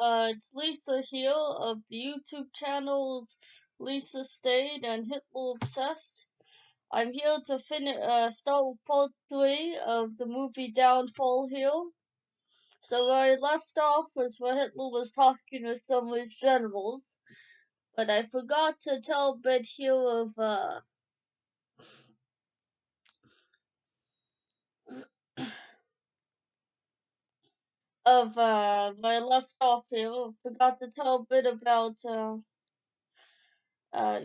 It's Lisa here of the YouTube channels Lisa Stayed and Hitler Obsessed. I'm here to start with part 3 of the movie Downfall here. So where I left off was where Hitler was talking with some of his generals, but I forgot to tell a bit here of where I left off here. I forgot to tell a bit about Uh,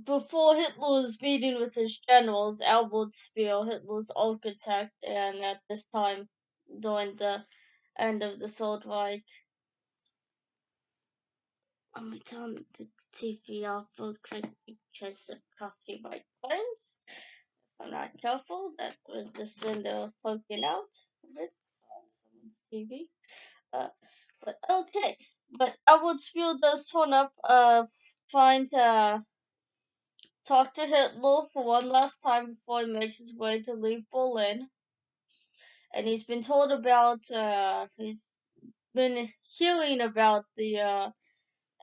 before Hitler's meeting with his generals, Albert Speer, Hitler's architect, and at this time, during the end of the Third Reich, I'm gonna turn the TV off real quick because of copyright claims. If I'm not careful, that was the cinder poking out a bit on someone's TV. Uh, but okay. But Albert Speer does turn up, find, talk to Hitler for one last time before he makes his way to leave Berlin. And he's been told about, he's been hearing about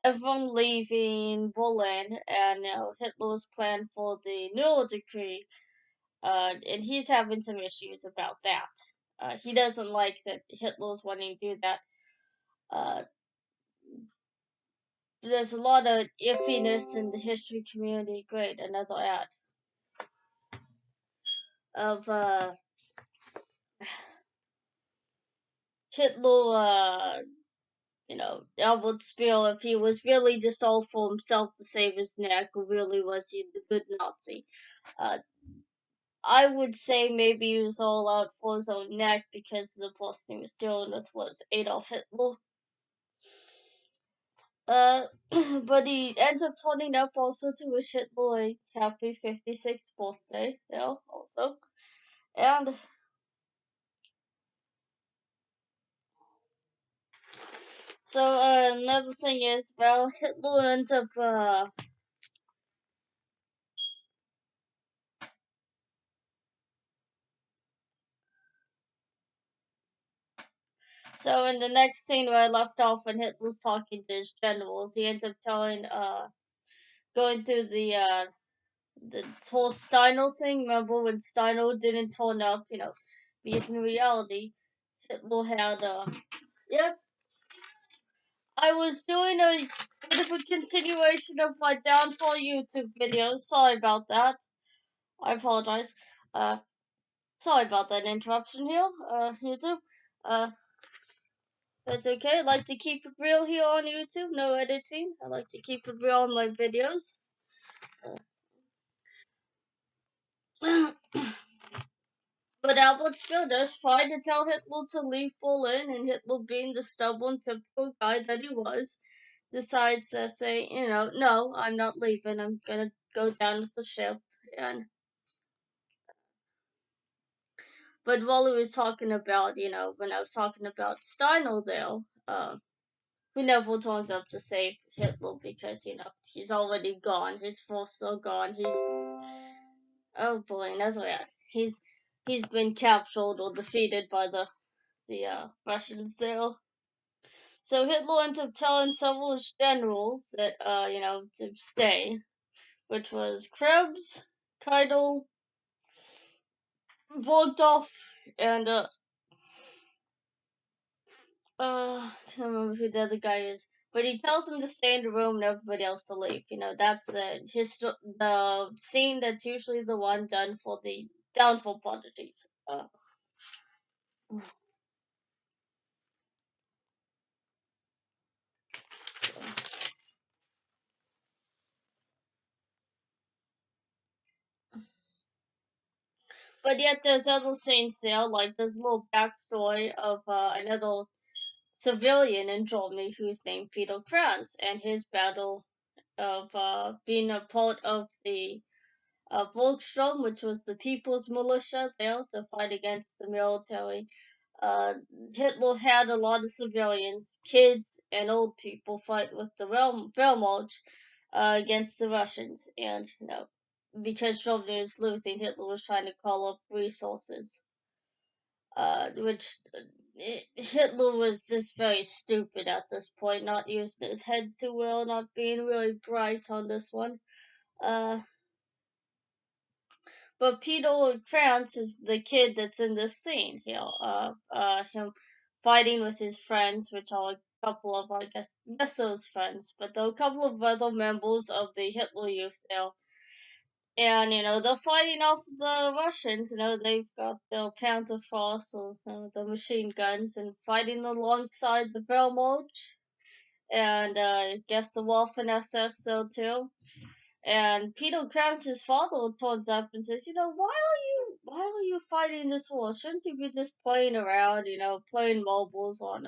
everyone leaving Berlin and Hitler's plan for the Nuremberg Decree. And he's having some issues about that. He doesn't like that Hitler's wanting to do that. There's a lot of iffiness in the history community. Great, another ad of Hitler, Albert Speer, if he was really just all for himself to save his neck, or really was he the good Nazi? Uh, I would say maybe he was all out for his own neck because the person he was dealing with was Adolf Hitler. But he ends up turning up also to wish Hitler a happy 56th birthday, also. And so, another thing is, well, Hitler ends up, so in the next scene where I left off when Hitler's talking to his generals, he ends up going through the whole Steiner thing. Remember when Steiner didn't turn up, because in reality, Hitler had, yes, I was doing a bit of a continuation of my Downfall YouTube videos. Sorry about that. I apologize. Uh, Sorry about that interruption here, YouTube. Uh, That's okay. I like to keep it real here on YouTube. No editing. I like to keep it real on my videos. But Albert Speer does try to tell Hitler to leave Berlin, and Hitler, being the stubborn, typical guy that he was, decides to say, no, I'm not leaving. I'm gonna go down with the ship. And but while he was talking about, when I was talking about Steiner there, who never turns up to save Hitler because, he's already gone. His forces are gone. Oh boy, another that. He's been captured or defeated by the Russians there. So Hitler ends up telling several of his generals that, to stay, which was Krebs, Keitel, Volkov, and, I can't remember who the other guy is, but he tells them to stay in the room and everybody else to leave. That's the scene that's usually the one done for the downfall prodigies. But yet there's other scenes there, like there's a little backstory of another civilian in Germany who's named Peter Kranz and his battle of being a part of the Volkssturm, which was the people's militia there to fight against the military. Hitler had a lot of civilians, kids and old people, fight with the Wehrmacht against the Russians, and because Germany was losing, Hitler was trying to call up resources, which Hitler was just very stupid at this point, not using his head too well, not being really bright on this one. Uh, but Peter Krantz is the kid that's in this scene here. Him fighting with his friends, which are a couple of, I guess those friends, but there are a couple of other members of the Hitler Youth there. And, they're fighting off the Russians. They've got their Panzerfaust, or the machine guns, and fighting alongside the Wehrmacht. And I guess the Waffen SS though too. And Peter Kranz's father turns up and says, why are you fighting this war? Shouldn't you be just playing around, playing mobiles on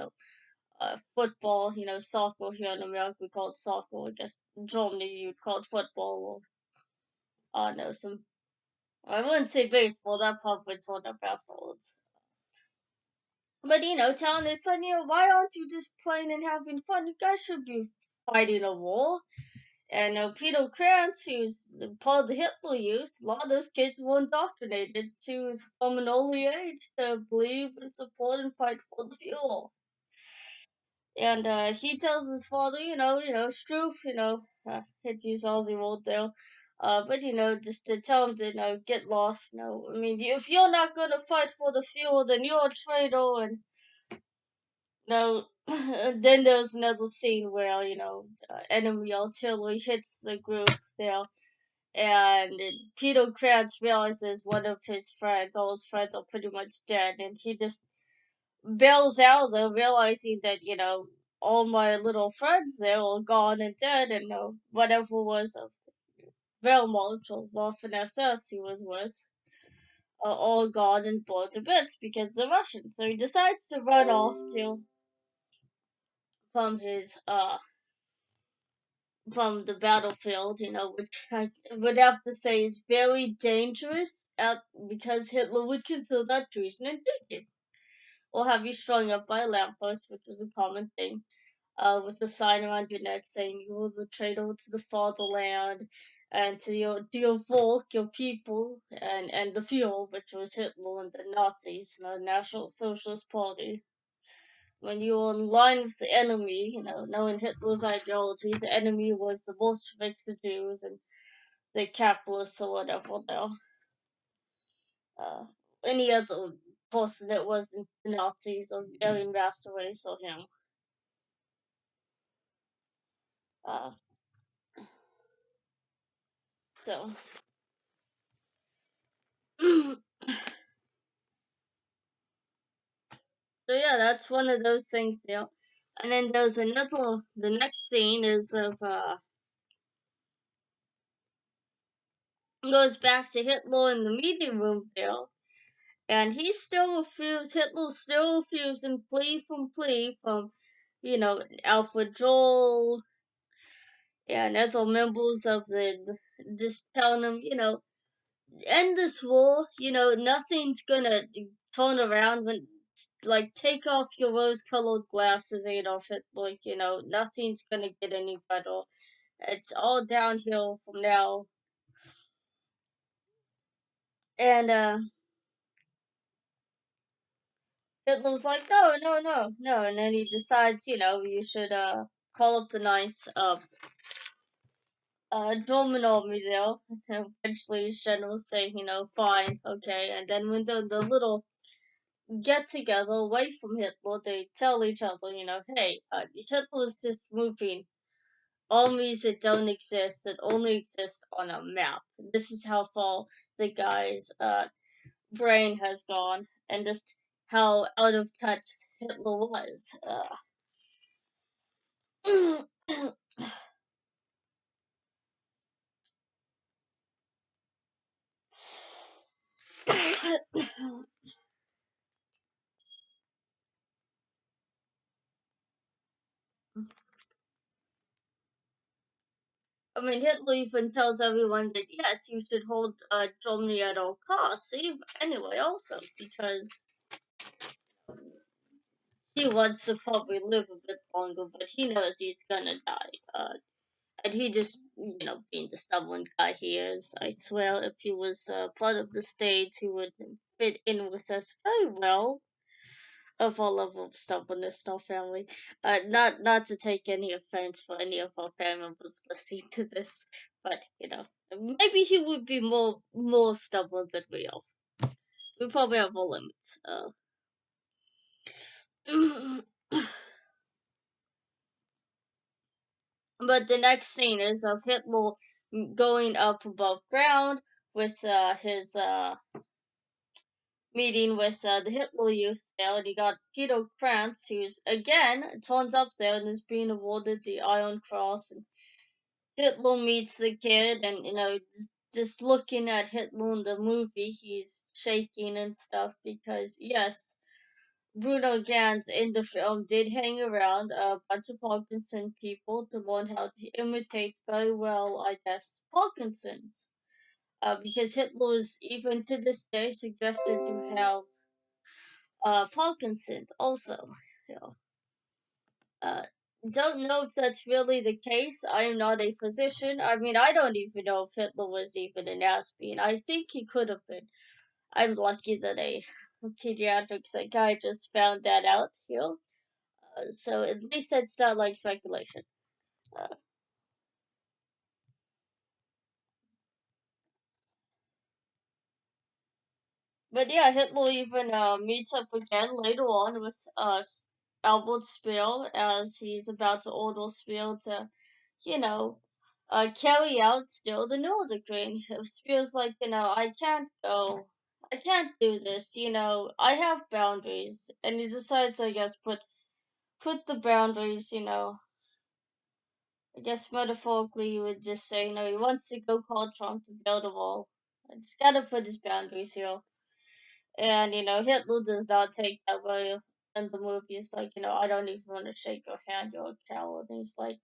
football, soccer here in America we call it soccer. I guess in Germany you'd call it football, or I don't know, I wouldn't say baseball, that probably turned up afterwards. But telling his son, why aren't you just playing and having fun? You guys should be fighting a war. And Peter Krantz, who's part of the Hitler Youth, a lot of those kids were indoctrinated from an early age to believe and support and fight for the Fuhrer. And he tells his father, Stroof, hit use Aussie word there. But just to tell him to, get lost. I mean, if you're not gonna fight for the Fuhrer, then you're a traitor. And then there's another scene where enemy artillery hits the group there, and Peter Krantz realizes one of his friends, all his friends are pretty much dead, and he just bails out of there, realizing that, all my little friends there are gone and dead, and whatever was of Wehrmacht or Waffen SS he was with are all gone and blown to bits because of the Russians. So he decides to run off from his from the battlefield, which I would have to say is very dangerous because Hitler would consider that treason and duty. Or have you strung up by a lamppost, which was a common thing, with a sign around your neck saying you are the traitor to the fatherland and to your volk, your people, and the Fuhrer, which was Hitler and the Nazis, the National Socialist Party. When you were in line with the enemy, knowing Hitler's ideology, the enemy was the Bolsheviks, the Jews, and the capitalists or whatever. Uh, any other person that wasn't the Nazis or Aryan master race or him. Uh, so, so yeah, that's one of those things there. And then there's another. The next scene is of goes back to Hitler in the meeting room there, and he still refused. Hitler still refusing plea from, Alfred Joel and other members of the, just telling him, end this war. Nothing's gonna turn around when, like, take off your rose-colored glasses, Adolf Hitler. Nothing's gonna get any better. It's all downhill from now. And Hitler's like, no, no, no, no, and then he decides, you should call up the ninth German army there. And eventually his generals say, fine, okay, and then when the little get together away from Hitler, they tell each other, hey, Hitler's just moving armies that don't exist, that only exist on a map. This is how far the guy's brain has gone, and just how out of touch Hitler was. I mean, Hitler even tells everyone that yes, you should hold Germany at all costs. Anyway, also because he wants to probably live a bit longer, but he knows he's gonna die. And he just, being the stubborn guy he is, I swear, if he was part of the States, he would fit in with us very well. of our level of stubbornness in our family. Not to take any offense for any of our family members listening to this, but maybe he would be more stubborn than we are. We probably have our limits. But the next scene is of Hitler going up above ground with his meeting with the Hitler Youth there, and you got Guido Krantz, who's again turns up there and is being awarded the Iron Cross. And Hitler meets the kid, and just looking at Hitler in the movie, he's shaking and stuff because yes, Bruno Ganz in the film did hang around a bunch of Parkinson people to learn how to imitate very well, I guess, Parkinson's. Because Hitler is even to this day suggested to have Parkinson's also. You know, uh, don't know if that's really the case. I am not a physician. I mean, I don't even know if Hitler was even an aspie. I think he could have been. I'm lucky that a pediatric psychiatrist found that out. So at least it's not like speculation. Uh, but yeah, Hitler even meets up again later on with Albert Speer as he's about to order Speer to, you know, carry out still the Nuremberg decree. Speer's like, I can't go. I can't do this, I have boundaries. And he decides, I guess, put the boundaries, I guess metaphorically you would just say, he wants to go call Trump to build a wall. It's gotta put his boundaries here. And, Hitler does not take that way in the movie. He's like, I don't even want to shake your hand, you're a coward. And he's like,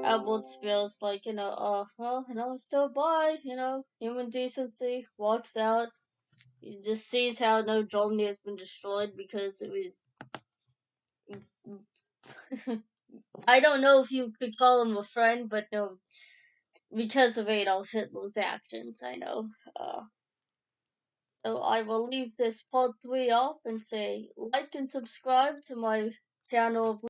Albert Speer's like, well, still by, human decency, walks out. He just sees how no Germany has been destroyed because it was. I don't know if you could call him a friend, but no, because of Adolf Hitler's actions, I know. So I will leave this part 3 off and say like and subscribe to my channel